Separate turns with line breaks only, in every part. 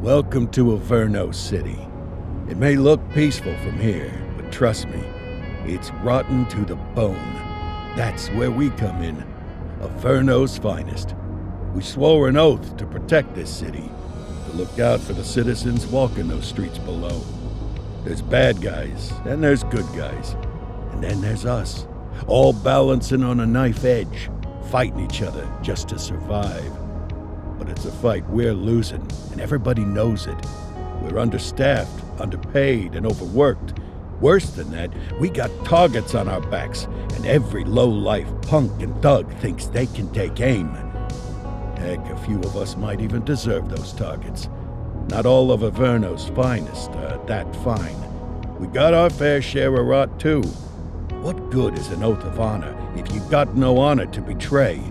Welcome to Averno City. It may look peaceful from here, but trust me, it's rotten to the bone. That's where we come in. Averno's finest. We swore an oath to protect this city, to look out for the citizens walking those streets below. There's bad guys, and there's good guys. And then there's us, all balancing on a knife edge, fighting each other just to survive. But it's a fight we're losing, and everybody knows it. We're understaffed, underpaid, and overworked. Worse than that, we got targets on our backs, and every low-life punk and thug thinks they can take aim. Heck, a few of us might even deserve those targets. Not all of Averno's finest are that fine. We got our fair share of rot, too. What good is an oath of honor if you got no honor to betray?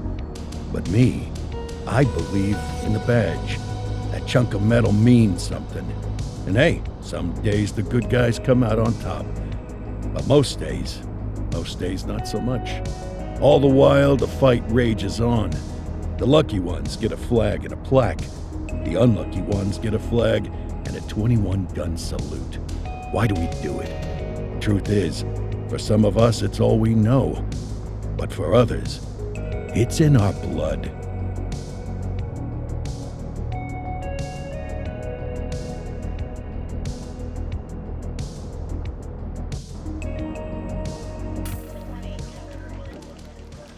But me, I believe in the badge. That chunk of metal means something. And hey, some days the good guys come out on top. But most days not so much. All the while, the fight rages on. The lucky ones get a flag and a plaque. The unlucky ones get a flag and a 21-gun salute. Why do we do it? Truth is, for some of us, it's all we know. But for others, it's in our blood.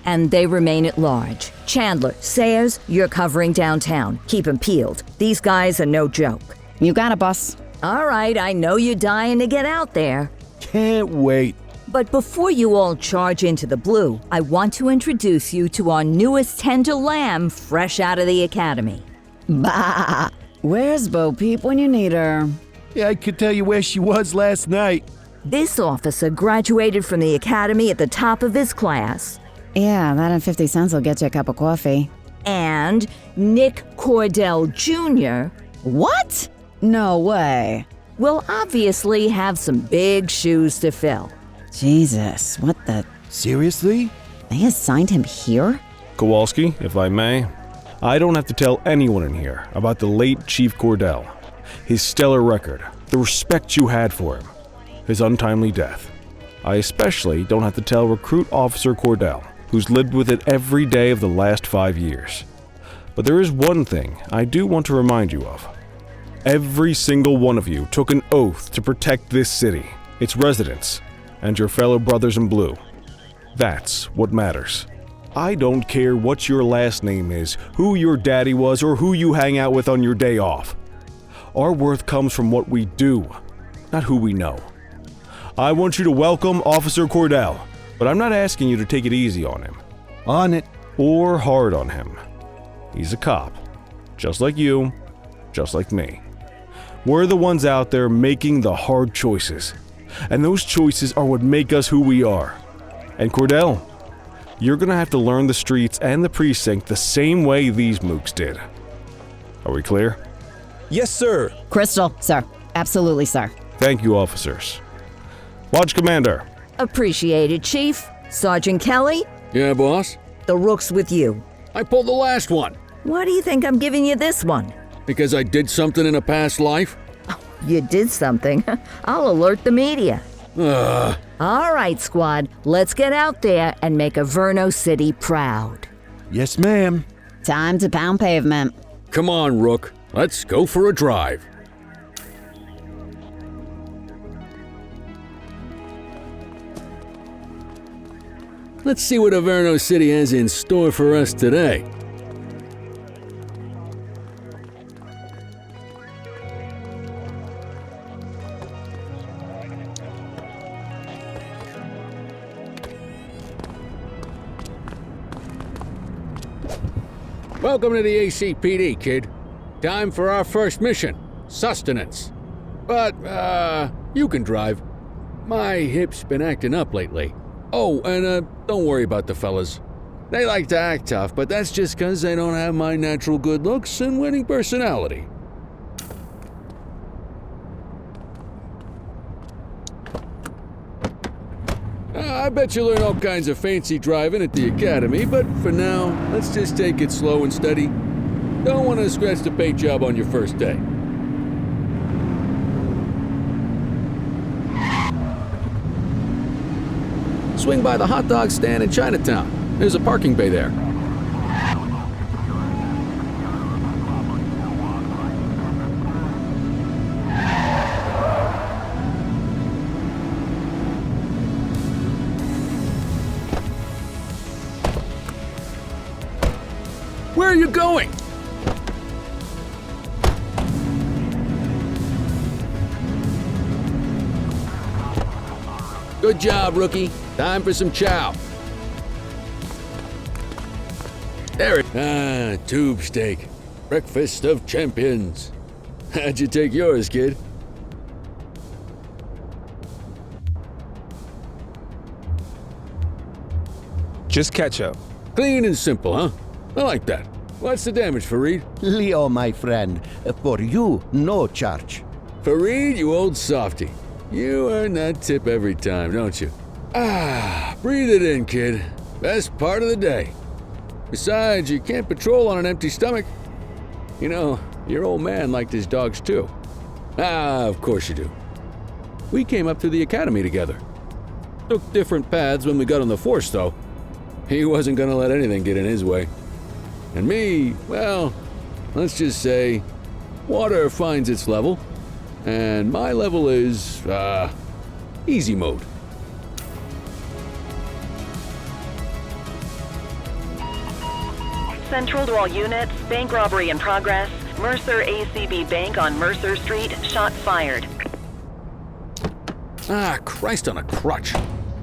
And they remain at large. Chandler, Sayers, you're covering downtown. Keep 'em peeled. These guys are no joke.
You got it, boss.
All right, I know you're dying to get out there.
Can't wait.
But before you all charge into the blue, I want to introduce you to our newest tender lamb fresh out of the academy.
Bah! Where's Bo Peep when you need her?
Yeah, I could tell you where she was last night.
This officer graduated from the academy at the top of his class.
Yeah, that and 50 cents will get you a cup of coffee.
And Nick Cordell Jr.
What? No way.
will obviously have some big shoes to fill.
Jesus, what the...
Seriously?
They assigned him here?
Kowalski, if I may, I don't have to tell anyone in here about the late Chief Cordell, his stellar record, the respect you had for him, his untimely death. I especially don't have to tell Recruit Officer Cordell, who's lived with it every day of the last 5 years. But there is one thing I do want to remind you of. Every single one of you took an oath to protect this city, its residents, and your fellow brothers in blue. That's what matters. I don't care what your last name is, who your daddy was, or who you hang out with on your day off. Our worth comes from what we do, not who we know. I want you to welcome Officer Cordell, but I'm not asking you to take it easy on him.
On it.
Or hard on him. He's a cop, just like you, just like me. We're the ones out there making the hard choices, and those choices are what make us who we are. And Cordell, you're gonna have to learn the streets and the precinct the same way these mooks did. Are we clear?
Yes, sir.
Crystal, sir. Absolutely, sir.
Thank you, officers. Lodge Commander.
Appreciated, Chief. Sergeant Kelly,
Yeah, boss?
the rook's with you.
I pulled the last one.
Why do you think I'm giving you this one?
Because I did something in a past life?
You did something. I'll alert the media.
Ugh.
All right, squad, let's get out there and make Averno City proud.
Yes, ma'am.
Time to pound pavement.
Come on, Rook. Let's go for a drive. Let's see what Averno City has in store for us today. Welcome to the ACPD, kid. Time for our first mission, sustenance. But, you can drive. My hip's been acting up lately. Oh, and, don't worry about the fellas. They like to act tough, but that's just 'cause they don't have my natural good looks and winning personality. I bet you'll learn all kinds of fancy driving at the academy, but for now, let's just take it slow and steady. Don't want to scratch the paint job on your first day. Swing by the hot dog stand in Chinatown. There's a parking bay there. Where are you going? Good job, rookie. Time for some chow. There it. Tube steak. Breakfast of champions. How'd you take yours, kid?
Just ketchup.
Clean and simple, huh? I like that. What's the damage, Fareed?
Leo, my friend, for you, no charge.
Fareed, you old softy. You earn that tip every time, don't you? Breathe it in, kid. Best part of the day. Besides, you can't patrol on an empty stomach. You know, your old man liked his dogs too. Of course you do. We came up through the academy together. Took different paths when we got on the force, though. He wasn't gonna let anything get in his way. And me, well, let's just say, water finds its level, and my level is, easy mode.
Central to all units, bank robbery in progress. Mercer ACB Bank on Mercer Street, shots fired.
Christ on a crutch.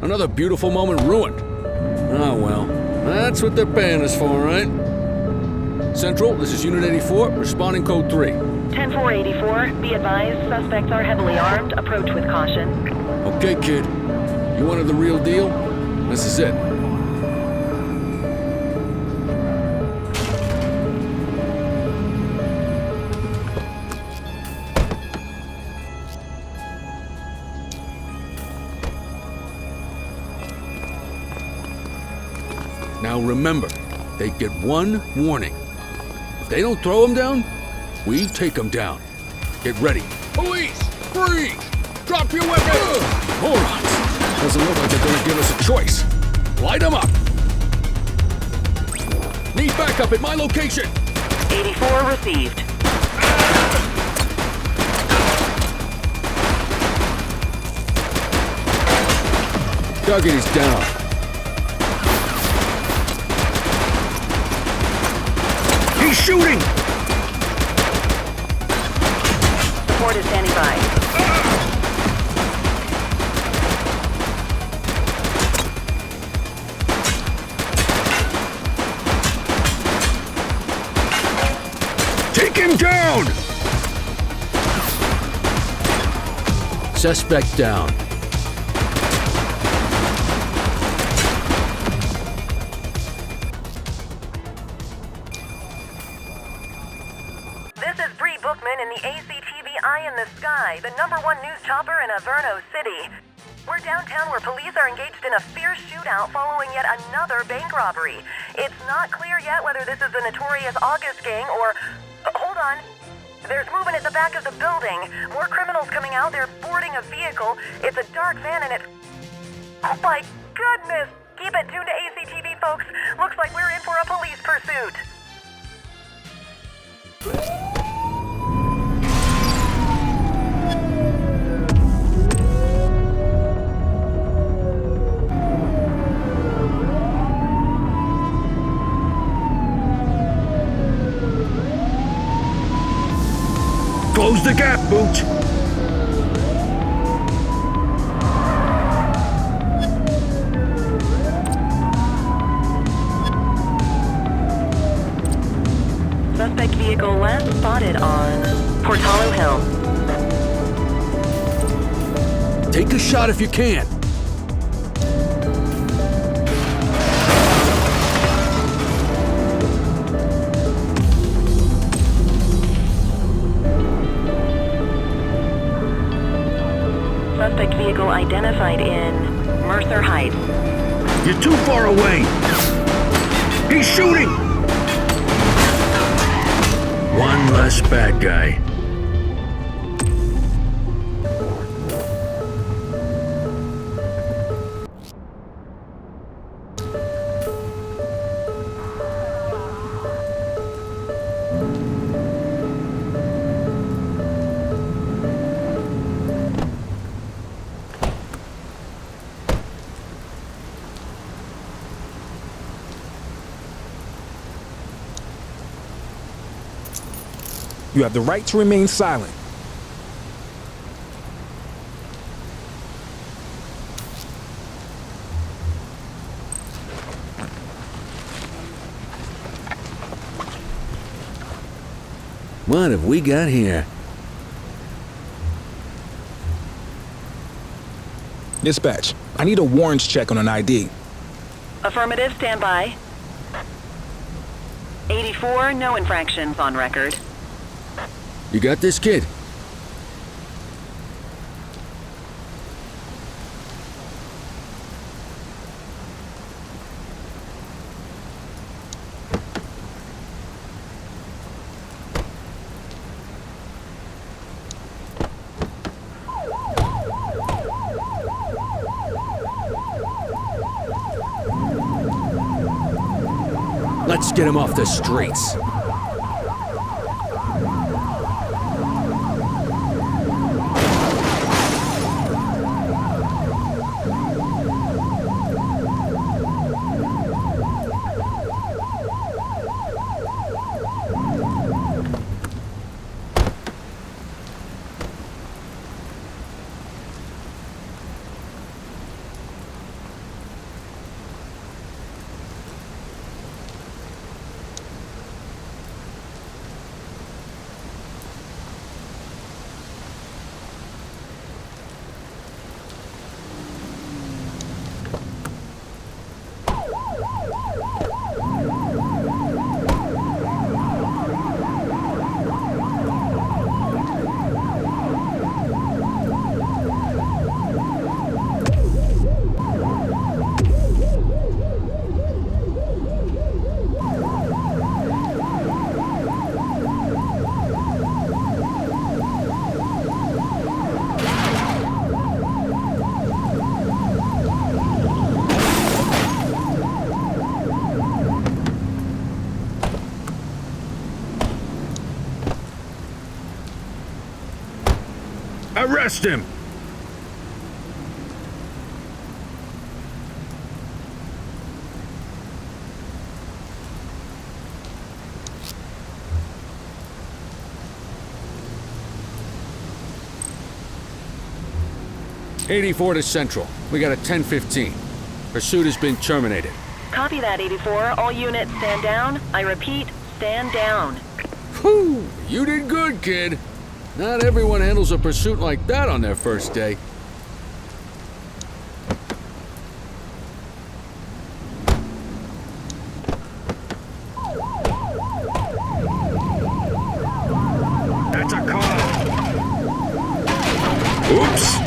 Another beautiful moment ruined. Oh well, that's what they're paying us for, right? Central, this is Unit 84, responding code 3.
10-484, be advised, suspects are heavily armed, approach with caution.
Okay, kid. You wanted the real deal? This is it. Now remember, they get one warning. If they don't throw them down, we take them down. Get ready. Police! Freeze! Drop your weapons! Morons! Doesn't look like they're gonna give us a choice. Light them up! Need backup at my location!
84 received.
Target is down. He's shooting!
Support is standing by.
Take him down! Suspect down.
This is Bree Bookman in the ACTV Eye in the Sky, the #1 news chopper in Averno City. We're downtown where police are engaged in a fierce shootout following yet another bank robbery. It's not clear yet whether this is the notorious August gang or... Hold on. There's movement at the back of the building. More criminals coming out. They're boarding a vehicle. It's a dark van and it's... Oh my goodness! Keep it tuned to ACTV, folks. Looks like we're in for a police pursuit.
Close the gap, Booch!
Suspect vehicle last spotted on Portalo Hill.
Take a shot if you can.
Suspect vehicle identified in Mercer Heights.
You're too far away! He's shooting! One less bad guy.
You have the right to remain silent.
What have we got here?
Dispatch, I need a warrants check on an ID.
Affirmative, stand by. 84, no infractions on record.
You got this, kid? Let's get him off the streets.
Arrest him!
'84 to Central. We got a 10:15. Pursuit has been terminated.
Copy that, 84. All units stand down. I repeat, stand down.
Whew! You did good, kid. Not everyone handles a pursuit like that on their first day.
That's a call! Oops!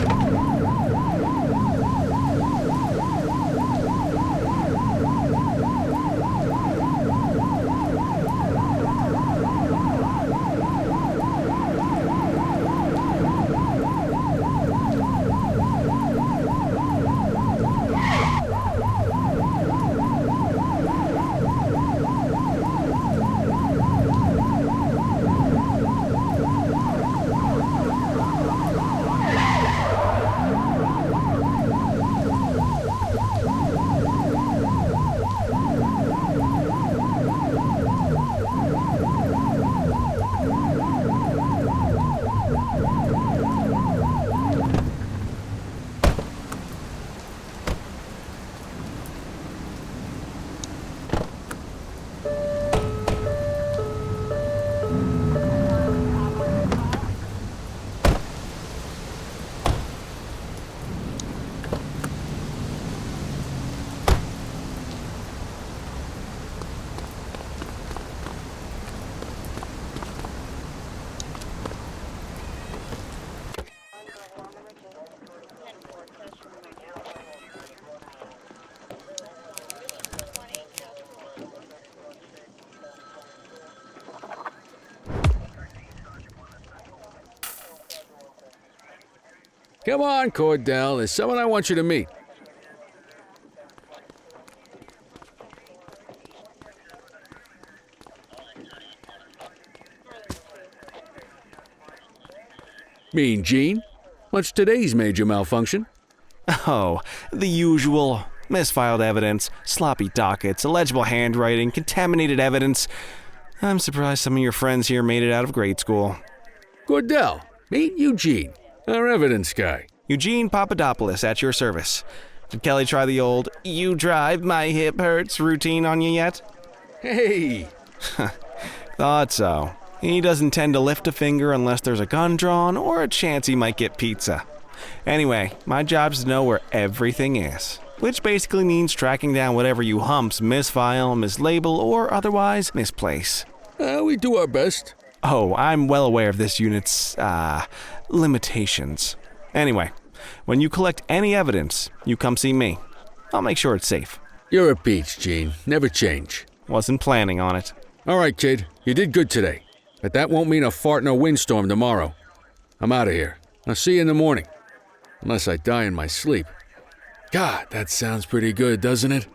Come on, Cordell. There's someone I want you to meet. Mean Gene? What's today's major malfunction?
Oh, the usual. Misfiled evidence, sloppy dockets, illegible handwriting, contaminated evidence. I'm surprised some of your friends here made it out of grade school.
Cordell, meet Eugene, our evidence guy.
Eugene Papadopoulos at your service. Did Kelly try the old "you drive, my hip hurts" routine on you yet?
Hey!
Thought so. He doesn't tend to lift a finger unless there's a gun drawn or a chance he might get pizza. Anyway, my job's to know where everything is, which basically means tracking down whatever you humps misfile, mislabel, or otherwise misplace.
We do our best.
Oh, I'm well aware of this unit's, limitations. Anyway, when you collect any evidence, you come see me. I'll make sure it's safe.
You're a peach, Gene. Never change.
Wasn't planning on it.
All right, kid. You did good today. But that won't mean a fart in a windstorm tomorrow. I'm out of here. I'll see you in the morning. Unless I die in my sleep. God, that sounds pretty good, doesn't it?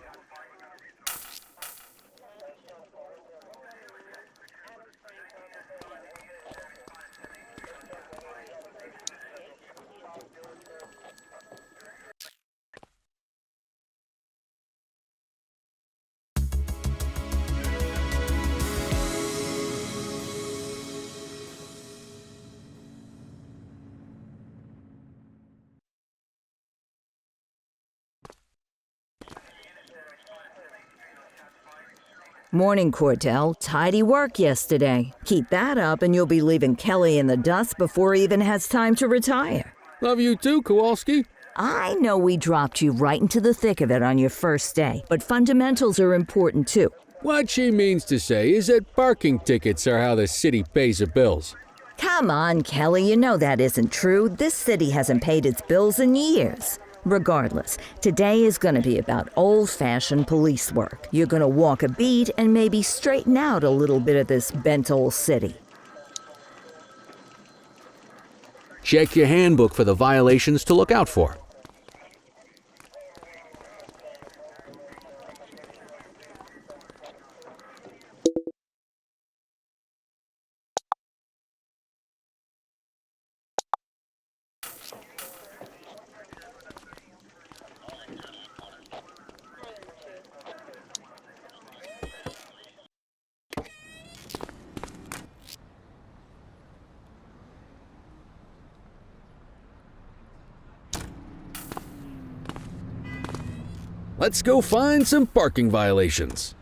Morning, Cordell. Tidy work yesterday. Keep that up and you'll be leaving Kelly in the dust before he even has time to retire.
Love you too, Kowalski.
I know we dropped you right into the thick of it on your first day, but fundamentals are important too.
What she means to say is that parking tickets are how the city pays the bills.
Come on, Kelly, you know that isn't true. This city hasn't paid its bills in years. Regardless, today is going to be about old-fashioned police work. You're going to walk a beat and maybe straighten out a little bit of this bent old city.
Check your handbook for the violations to look out for. Let's go find some parking violations.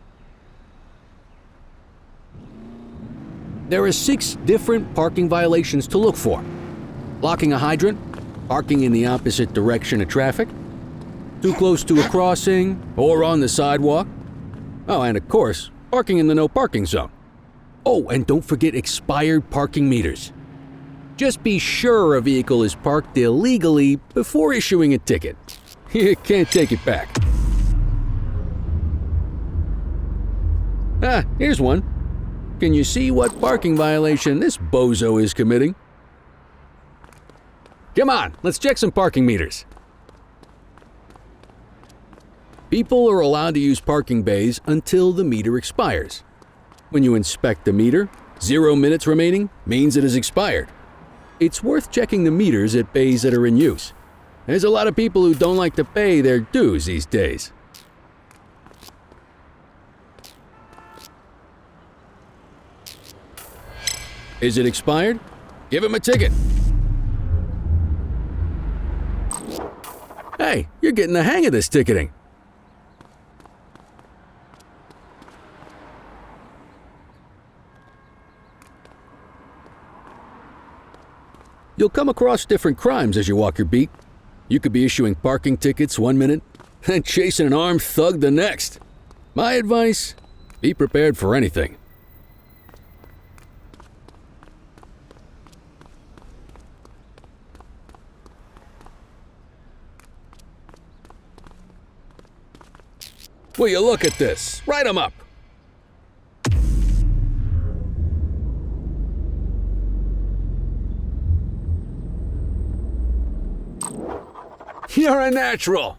There are 6 different parking violations to look for. Blocking a hydrant, parking in the opposite direction of traffic, too close to a crossing or on the sidewalk. Oh, and of course, parking in the no parking zone. Oh, and don't forget expired parking meters. Just be sure a vehicle is parked illegally before issuing a ticket. You can't take it back. Ah, here's one. Can you see what parking violation this bozo is committing? Come on, let's check some parking meters. People are allowed to use parking bays until the meter expires. When you inspect the meter, 0 minutes remaining means it has expired. It's worth checking the meters at bays that are in use. There's a lot of people who don't like to pay their dues these days. Is it expired? Give him a ticket. Hey, you're getting the hang of this ticketing. You'll come across different crimes as you walk your beat. You could be issuing parking tickets 1 minute and chasing an armed thug the next. My advice, be prepared for anything. Will you look at this? Write 'em up. You're a natural.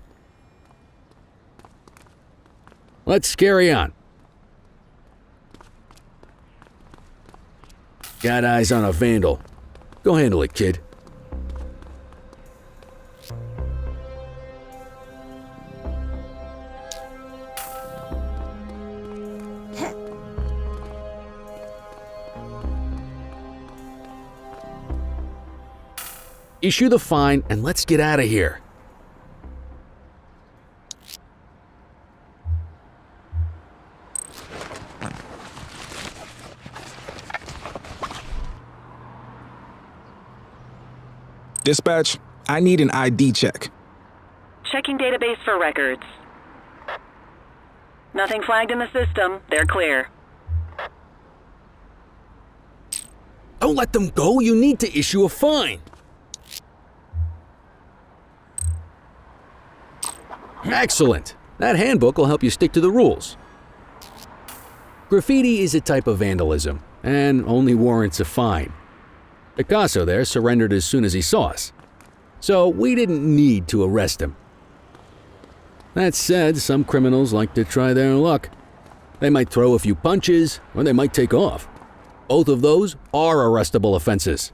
Let's carry on. Got eyes on a vandal. Go handle it, kid. Issue the fine and let's get out of here.
Dispatch, I need an ID check.
Checking database for records. Nothing flagged in the system. They're clear.
Don't let them go. You need to issue a fine. Excellent. That handbook will help you stick to the rules. Graffiti is a type of vandalism and only warrants a fine. Picasso there surrendered as soon as he saw us, so we didn't need to arrest him. That said, some criminals like to try their luck. They might throw a few punches, or they might take off. Both of those are arrestable offenses.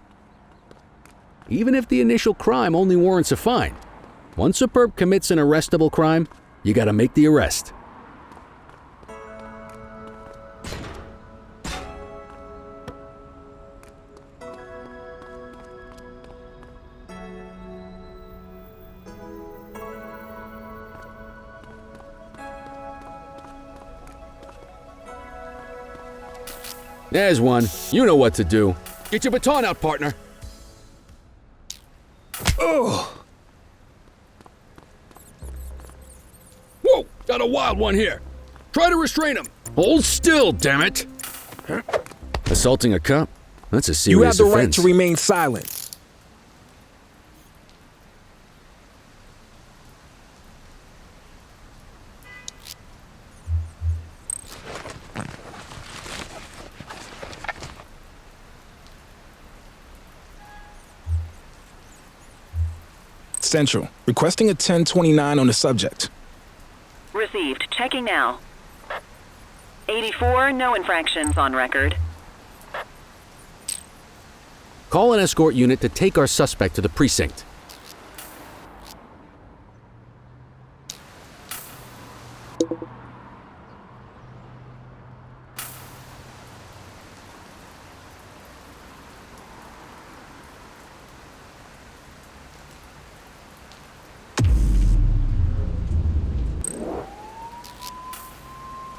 Even if the initial crime only warrants a fine, once a perp commits an arrestable crime, you gotta make the arrest. There's one. You know what to do. Get your baton out, partner. Oh! Whoa! Got a wild one here. Try to restrain him. Hold still, damn it! Assaulting a cop? That's a serious offense.
You have the right to remain silent. Central, requesting a 1029 on the subject.
Received. Checking now. 84, no infractions on record.
Call an escort unit to take our suspect to the precinct.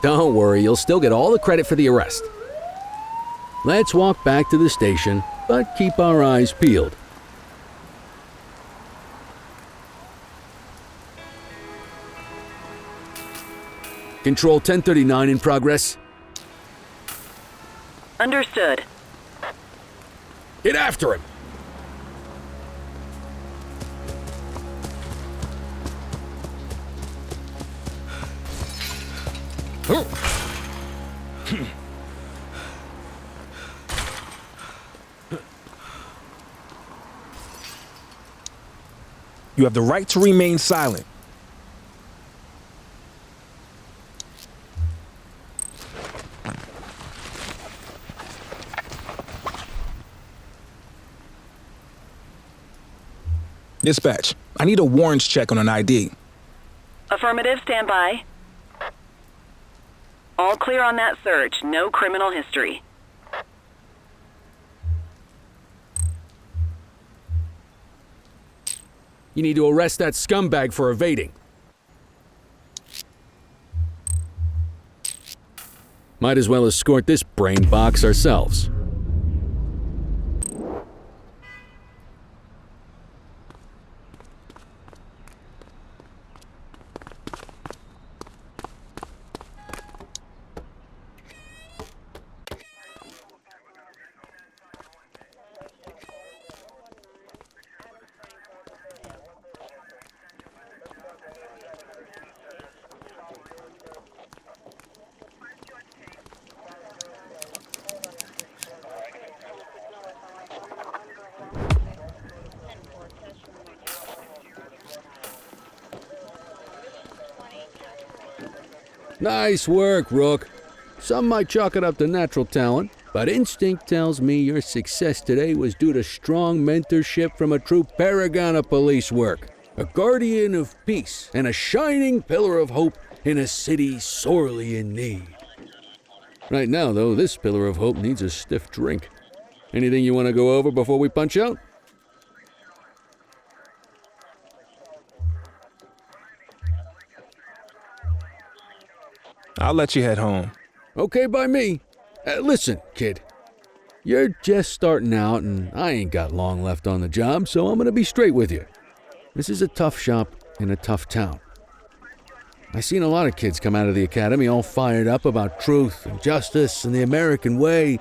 Don't worry, you'll still get all the credit for the arrest. Let's walk back to the station, but keep our eyes peeled. Control 1039 in progress.
Understood.
Get after him!
You have the right to remain silent. Dispatch, I need a warrants check on an ID.
Affirmative, stand by. All clear on that search. No criminal history.
You need to arrest that scumbag for evading. Might as well escort this brain box ourselves. Nice work, Rook. Some might chalk it up to natural talent, but instinct tells me your success today was due to strong mentorship from a true paragon of police work, a guardian of peace, and a shining pillar of hope in a city sorely in need. Right now, though, this pillar of hope needs a stiff drink. Anything you want to go over before we punch out?
I'll let you head home.
Okay by me. Listen, kid. You're just starting out, and I ain't got long left on the job, so I'm gonna be straight with you. This is a tough shop in a tough town. I seen a lot of kids come out of the academy all fired up about truth and justice and the American way,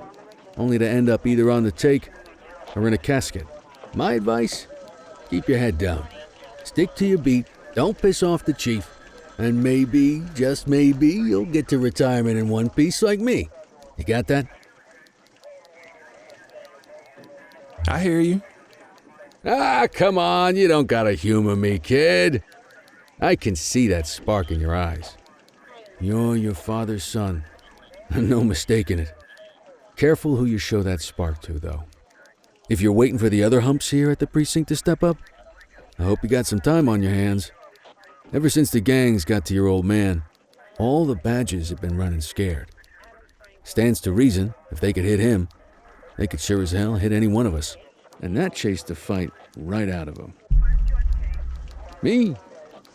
only to end up either on the take or in a casket. My advice? Keep your head down. Stick to your beat, don't piss off the chief, and maybe, just maybe, you'll get to retirement in one piece like me. You got that?
I hear you.
Ah, come on, you don't gotta humor me, kid. I can see that spark in your eyes. You're your father's son. No mistaking it. Careful who you show that spark to, though. If you're waiting for the other humps here at the precinct to step up, I hope you got some time on your hands. Ever since the gangs got to your old man, all the badges have been running scared. Stands to reason, if they could hit him, they could sure as hell hit any one of us. And that chased the fight right out of him. Me?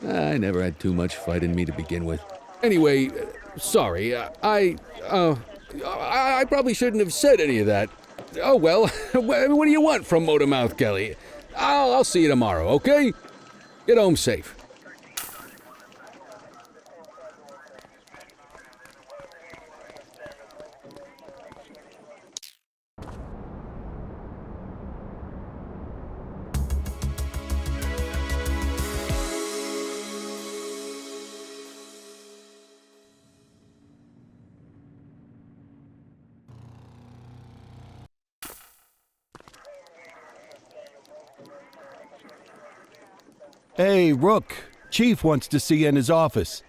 I never had too much fight in me to begin with. Anyway, sorry, I probably shouldn't have said any of that. Oh well, what do you want from Motormouth Kelly? I'll see you tomorrow, okay? Get home safe.
Hey, Rook. Chief wants to see you in his office.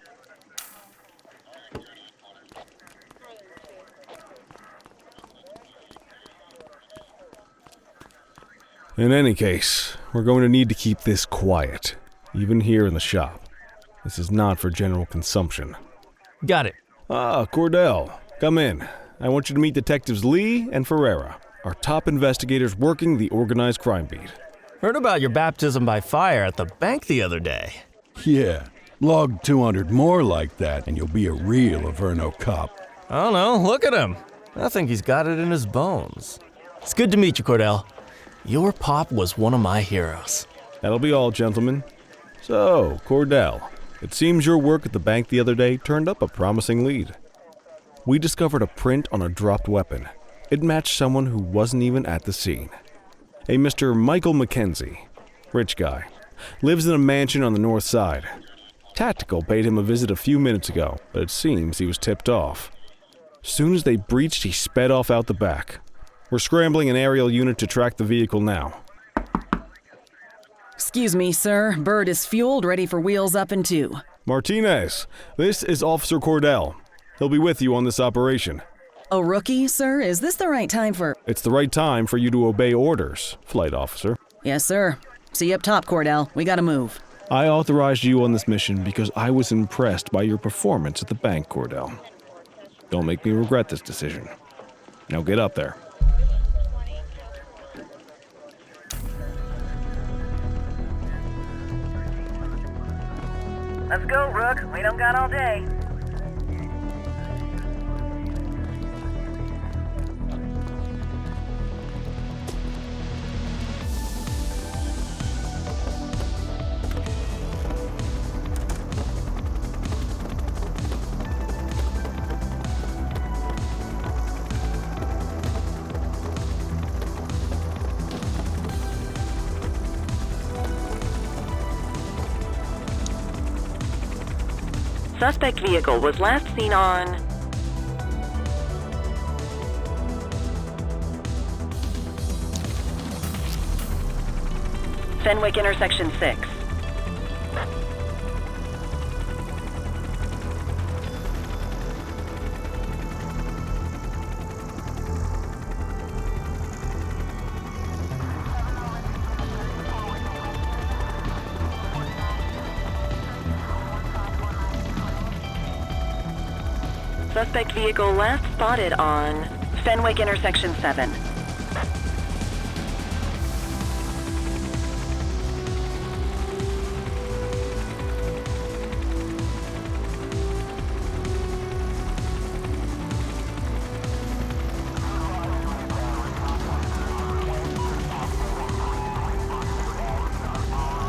In any case, we're going to need to keep this quiet, even here in the shop. This is not for general consumption.
Got it.
Ah, Cordell, come in. I want you to meet Detectives Lee and Ferreira, our top investigators working the organized crime beat.
Heard about your baptism by fire at the bank the other day.
Yeah, log 200 more like that and you'll be a real Averno cop.
I don't know, look at him. I think he's got it in his bones. It's good to meet you, Cordell. Your pop was one of my heroes.
That'll be all, gentlemen. So, Cordell, it seems your work at the bank the other day turned up a promising lead. We discovered a print on a dropped weapon. It matched someone who wasn't even at the scene. A Mr. Michael Mackenzie, rich guy, lives in a mansion on the north side. Tactical paid him a visit a few minutes ago, but it seems he was tipped off. Soon as they breached, he sped off out the back. We're scrambling an aerial unit to track the vehicle now.
Excuse me, sir. Bird is fueled, ready for wheels up in 2.
Martinez, this is Officer Cordell. He'll be with you on this operation.
A rookie, sir? Is this the right time for...
It's the right time for you to obey orders, flight officer.
Yes, sir. See you up top, Cordell. We gotta move.
I authorized you on this mission because I was impressed by your performance at the bank, Cordell. Don't make me regret this decision. Now get up there.
Let's go, Rook. We don't got all day.
Suspect vehicle was last seen on Fenwick intersection 6. Suspect vehicle last spotted on Fenwick intersection 7.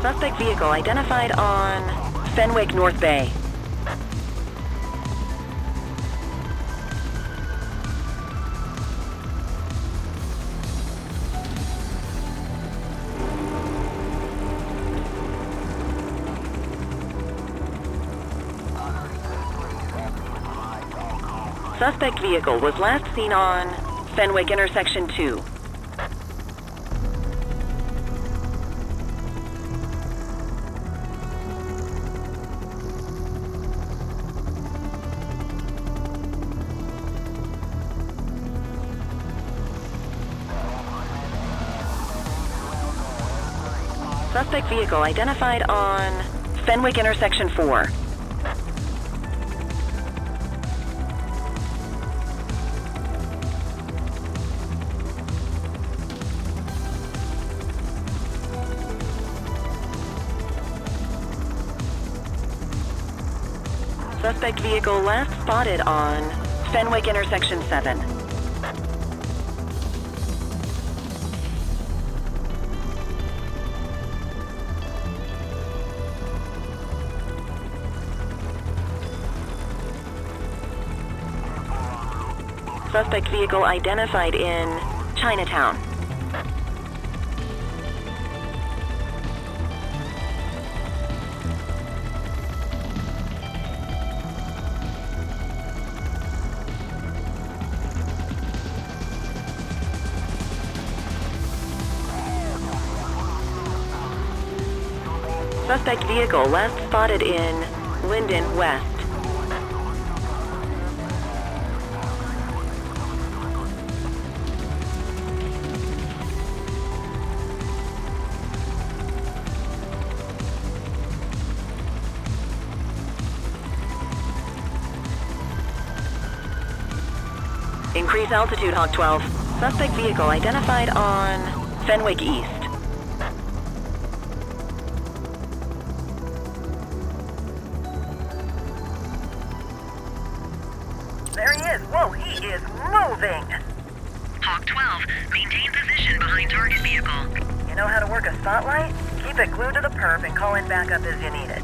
Suspect vehicle identified on Fenwick North Bay. Suspect vehicle was last seen on Fenwick Intersection 2. Suspect vehicle identified on Fenwick Intersection 4. Suspect vehicle last spotted on Fenwick Intersection 7. Suspect vehicle identified in Chinatown. Suspect vehicle last spotted in Linden West. Increase altitude, Hawk 12. Suspect vehicle identified on Fenwick East.
There he is. Whoa, he is moving.
Hawk 12, maintain position behind target vehicle.
You know how to work a spotlight? Keep it glued to the perp and call in backup as you need it.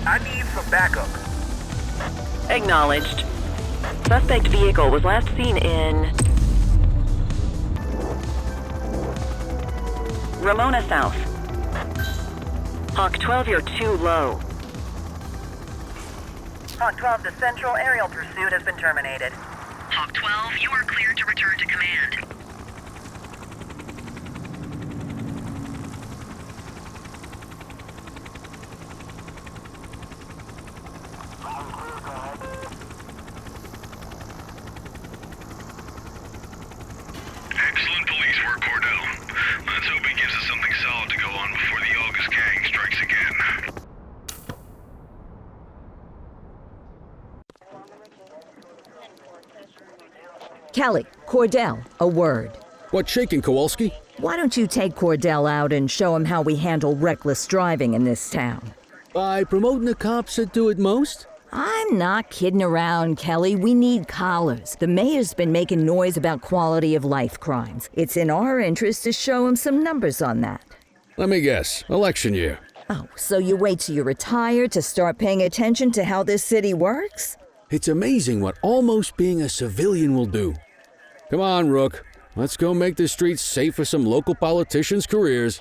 I need some backup.
Acknowledged. Suspect vehicle was last seen in Ramona South. Hawk 12, you're too low.
Hawk 12, the central aerial pursuit has been terminated.
Hawk 12, you are cleared to return to command.
Excellent police work, Cordell. Let's hope it gives us something solid to go on before the August gang strikes again.
Kelly, Cordell, a word.
What's shaking, Kowalski?
Why don't you take Cordell out and show him how we handle reckless driving in this town?
By promoting the cops that do it most?
I'm not kidding around, Kelly. We need collars. The mayor's been making noise about quality of life crimes. It's in our interest to show him some numbers on that.
Let me guess. Election year.
Oh, so you wait till you're retired to start paying attention to how this city works?
It's amazing what almost being a civilian will do. Come on, Rook. Let's go make the streets safe for some local politicians' careers.